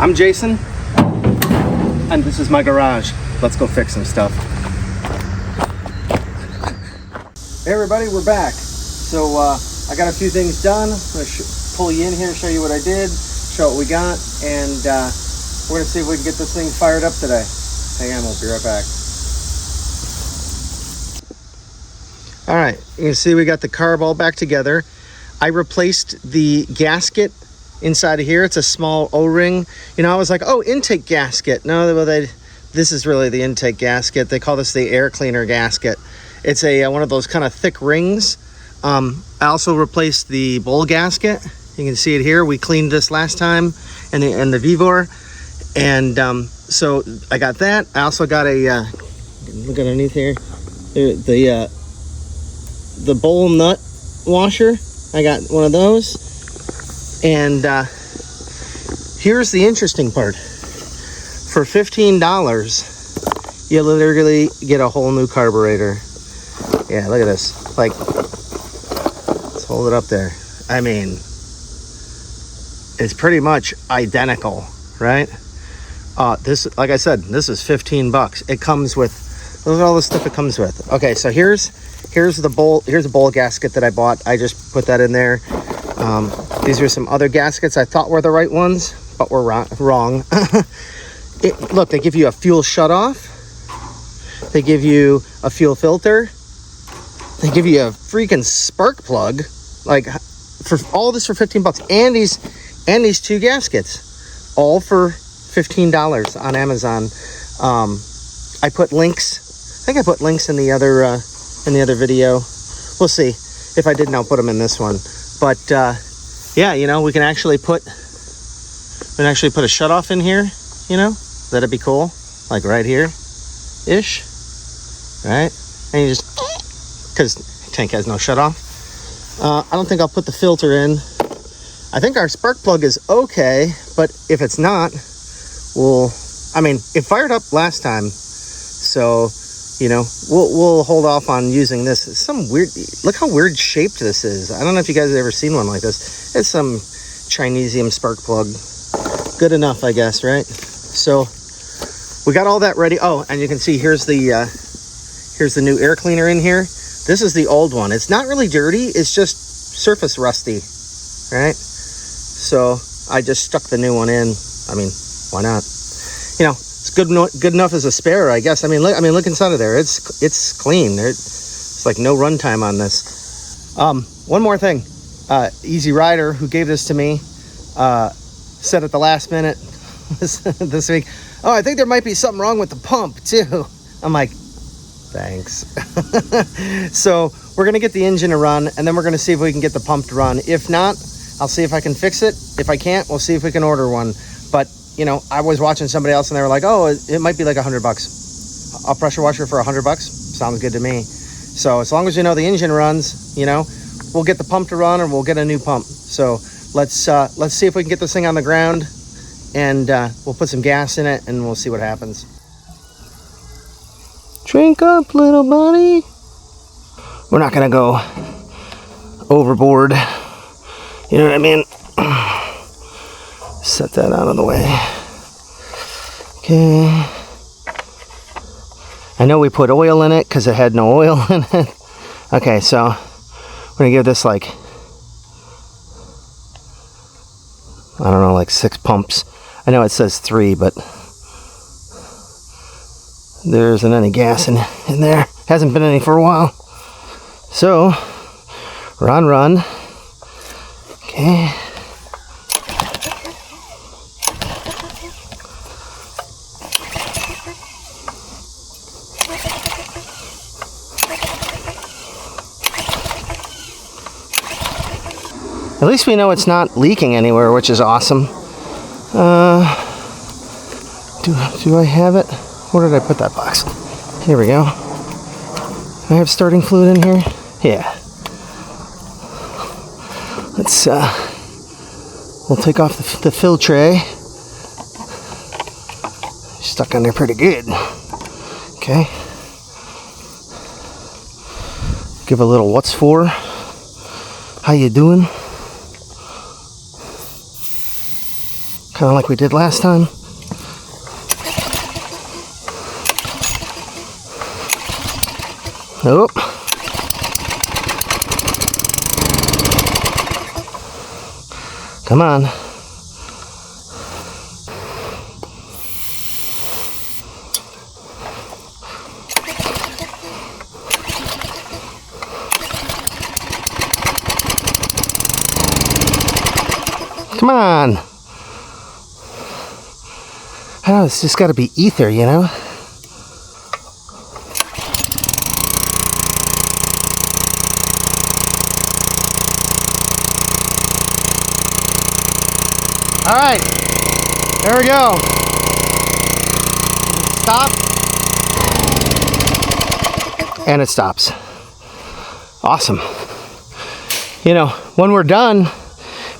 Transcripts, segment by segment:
I'm Jason, and this is my garage. Let's go fix some stuff. Hey everybody, we're back. So I got a few things done. I'm going to pull you in here, show you what I did, show what we got, and we're going to see if we can get this thing fired up today. Hang on, we'll be right back. All right, you can see we got the carb all back together. I replaced the gasket inside of here. It's a small O-ring. You know, I was like, oh, intake gasket. No, well, this is really the intake gasket. They call this the air cleaner gasket. It's a one of those kind of thick rings. I also replaced the bowl gasket. You can see it here. We cleaned this last time in the Vivor. And so I got that. I also got a, look underneath here, the bowl nut washer. I got one of those. And here's the interesting part. For $15, you literally get a whole new carburetor. Yeah, look at this. Like, let's hold it up there. I mean, it's pretty much identical, right? This, like I said, this is $15. It comes with, look at all the stuff it comes with. Okay, so here's the bowl gasket that I bought. I just put that in there. These are some other gaskets I thought were the right ones, but were wrong. Look, they give you a fuel shutoff. They give you a fuel filter. They give you a freaking spark plug. Like, for all this for $15, and these two gaskets, all for $15 on Amazon. I put links. I think I put links in the other video. We'll see if I didn't. I'll put them in this one. But yeah, you know, we can actually put a shutoff in here. You know, that'd be cool. Like right here, ish. Right, and you just, because tank has no shutoff. I don't think I'll put the filter in. I think our spark plug is okay, but if it's not, I mean, it fired up last time, so, you know, we'll hold off on using this. It's some weird, look how weird shaped this is. I don't know if you guys have ever seen one like this. It's some Chinesium spark plug. Good enough, I guess, right? So we got all that ready. Oh, and you can see here's the new air cleaner in here. This is the old one. It's not really dirty. It's just surface rusty, right? So I just stuck the new one in. I mean, why not? You know, it's good enough as a spare, I guess. I mean, look inside of there. It's clean. It's like no runtime on this. One more thing. Easy Rider, who gave this to me, said at the last minute this week, oh, I think there might be something wrong with the pump too. I'm like, thanks. So we're gonna get the engine to run, and then we're gonna see if we can get the pump to run. If not, I'll see if I can fix it. If I can't, we'll see if we can order one. But you know, I was watching somebody else and they were like, oh, it might be like $100. A pressure washer for $100 sounds good to me. So as long as you know the engine runs, you know, we'll get the pump to run, and we'll get a new pump. So let's see if we can get this thing on the ground, and we'll put some gas in it, and we'll see what happens. Drink up, little buddy. We're not gonna go overboard. You know what I mean? Set that out of the way. Okay. I know we put oil in it because it had no oil in it. Okay, so we're gonna give this like, I don't know, like 6 pumps. I know it says 3, but there isn't any gas in there. Hasn't been any for a while. So we're on run. Okay. At least we know it's not leaking anywhere, which is awesome. Do I have it? Where did I put that box? Here we go. Do I have starting fluid in here? Yeah. Let's, we'll take off the fill tray. Stuck on there pretty good. Okay. Give a little what's for. How you doing? kind of like we did last time. Nope. Come on. Come on. Oh, it's just got to be ether, you know? All right, there we go. Stop. And it stops. Awesome. You know, when we're done,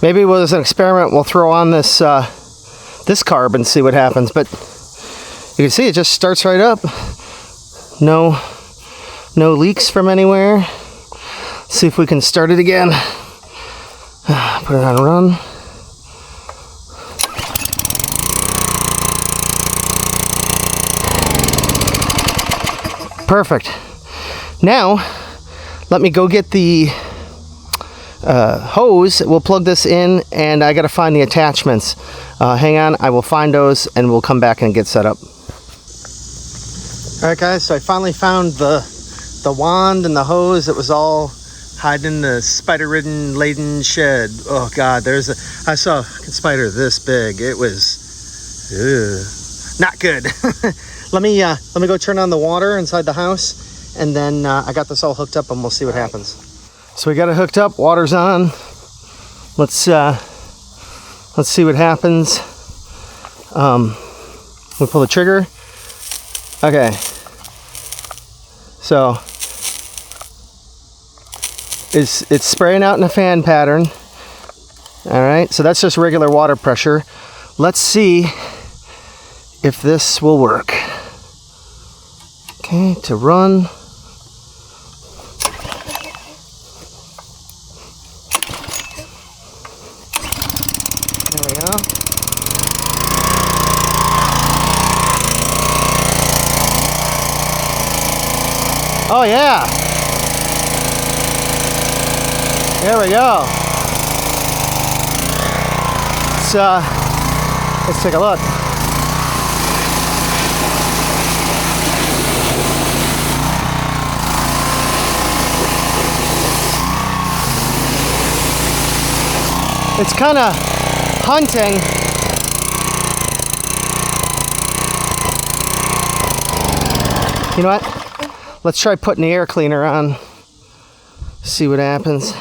maybe as an experiment, we'll throw on this this carb and see what happens. But you can see it just starts right up. No leaks from anywhere. Let's see if we can start it again. Put it on run. Perfect. Now, let me go get the hose. We'll plug this in, and I got to find the attachments. Hang on, I will find those, and we'll come back and get set up. All right, guys. So I finally found the wand and the hose. It was all hiding in the spider-ridden laden shed. Oh God, I saw a spider this big. It was not good. Let me go turn on the water inside the house, and then I got this all hooked up, and we'll see what happens. So we got it hooked up. Water's on. Let's see what happens. We pull the trigger. Okay. So it's spraying out in a fan pattern. All right. So that's just regular water pressure. Let's see if this will work. Okay, to run. There we go. Oh yeah. There we go. Let's take a look. It's kind of hunting. You know what? Let's try putting the air cleaner on. See what happens.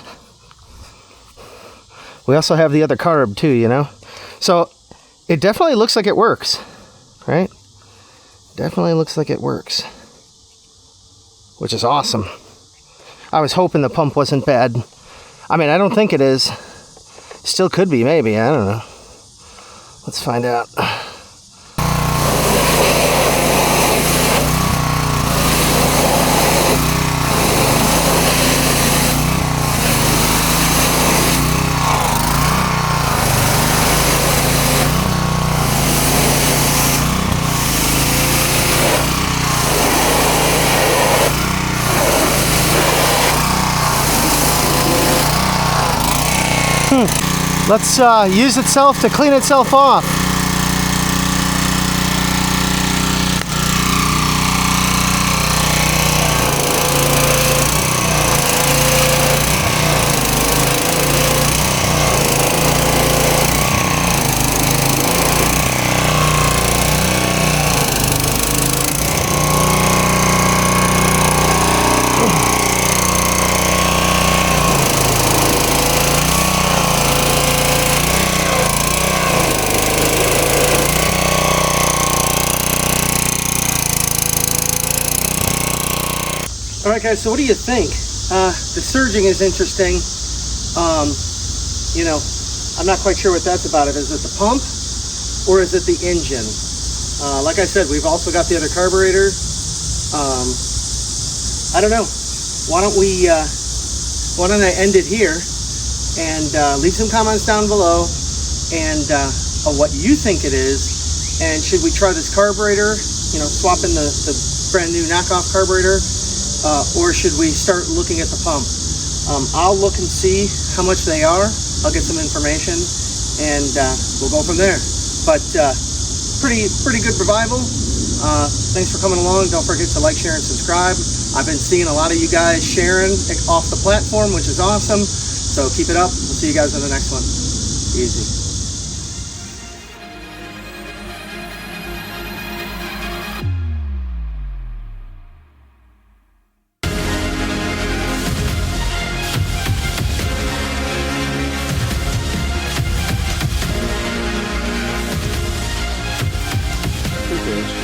We also have the other carb too, you know? So it definitely looks like it works, right? Definitely looks like it works, which is awesome. I was hoping the pump wasn't bad. I mean, I don't think it is. Still could be, maybe. I don't know. Let's find out. Let's use itself to clean itself off. All right, guys, so what do you think? The surging is interesting. You know, I'm not quite sure what that's about. Is it the pump or is it the engine? Like I said, we've also got the other carburetor. I don't know. Why don't I end it here and leave some comments down below, and of what you think it is, and should we try this carburetor, you know, swap in the brand new knockoff carburetor, or should we start looking at the pump? I'll look and see how much they are. I'll get some information, and we'll go from there. But pretty good revival. Thanks for coming along. Don't forget to like, share, and subscribe. I've been seeing a lot of you guys sharing off the platform, which is awesome. So keep it up. We'll see you guys in the next one. Easy. Okay.